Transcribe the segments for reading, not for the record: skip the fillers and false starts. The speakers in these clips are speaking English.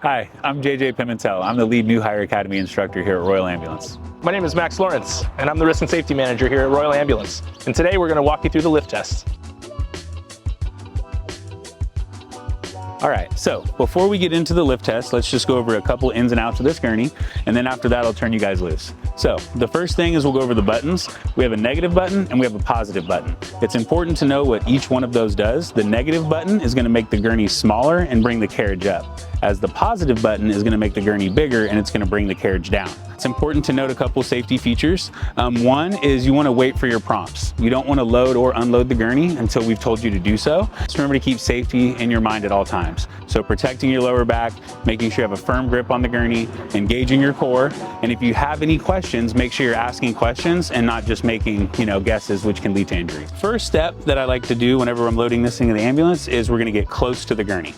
Hi, I'm JJ Pimentel. I'm the lead New Hire Academy instructor here at Royal Ambulance. My name is Max Lawrence, and I'm the Risk and Safety Manager here at Royal Ambulance. And today we're going to walk you through the lift test. All right, so before we get into the lift test, let's just go over a couple ins and outs of this gurney, and then after that, I'll turn you guys loose. So the first thing is we'll go over the buttons. We have a negative button and we have a positive button. It's important to know what each one of those does. The negative button is gonna make the gurney smaller and bring the carriage up, as the positive button is gonna make the gurney bigger and it's gonna bring the carriage down. It's important to note a couple safety features. One is you wanna wait for your prompts. You don't wanna load or unload the gurney until we've told you to do so. Just remember to keep safety in your mind at all times. So protecting your lower back, making sure you have a firm grip on the gurney, engaging your core, and if you have any questions, make sure you're asking questions and not just making guesses, which can lead to injury. First step that I like to do whenever I'm loading this thing in the ambulance is we're gonna get close to the gurney.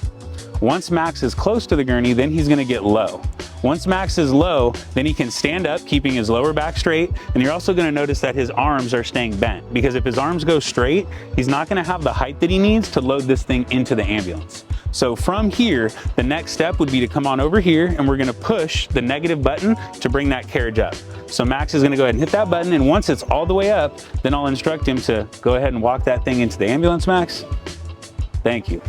Once Max is close to the gurney, then he's gonna get low. Once Max is low, then he can stand up, keeping his lower back straight, and you're also gonna notice that his arms are staying bent, because if his arms go straight, he's not gonna have the height that he needs to load this thing into the ambulance. So from here, the next step would be to come on over here, and we're gonna push the negative button to bring that carriage up. So Max is gonna go ahead and hit that button, and once it's all the way up, then I'll instruct him to go ahead and walk that thing into the ambulance, Max. Thank you.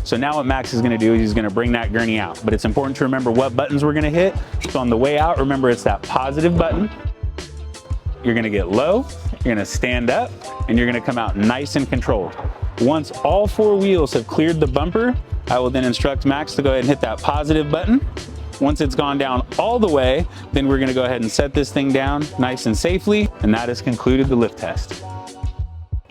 So now what Max is gonna do is he's gonna bring that gurney out, but it's important to remember what buttons we're gonna hit. So on the way out, remember it's that positive button. You're gonna get low, you're gonna stand up, and you're gonna come out nice and controlled. Once all four wheels have cleared the bumper, I will then instruct Max to go ahead and hit that positive button. Once it's gone down all the way, then we're gonna go ahead and set this thing down nice and safely, and that has concluded the lift test.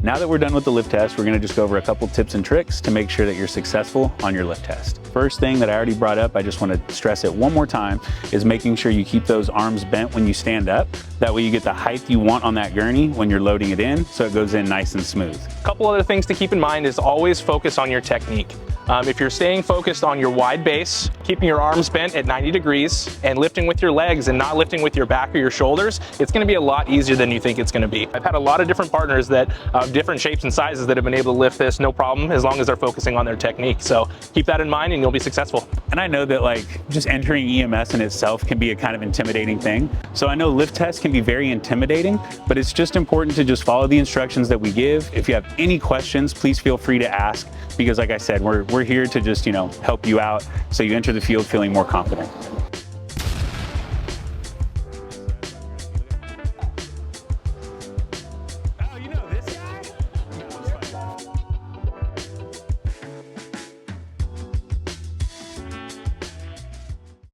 Now that we're done with the lift test, we're gonna just go over a couple tips and tricks to make sure that you're successful on your lift test. First thing that I already brought up, I just wanna stress it one more time, is making sure you keep those arms bent when you stand up. That way you get the height you want on that gurney when you're loading it in, so it goes in nice and smooth. A couple other things to keep in mind is always focus on your technique. If you're staying focused on your wide base, keeping your arms bent at 90 degrees, and lifting with your legs and not lifting with your back or your shoulders, it's gonna be a lot easier than you think it's gonna be. I've had a lot of different partners that different shapes and sizes that have been able to lift this no problem, as long as they're focusing on their technique. So keep that in mind and you'll be successful. And I know that just entering EMS in itself can be a kind of intimidating thing. So I know lift tests can be very intimidating, but it's just important to just follow the instructions that we give. If you have any questions, please feel free to ask, because like I said, we're here to just help you out so you enter the field feeling more confident.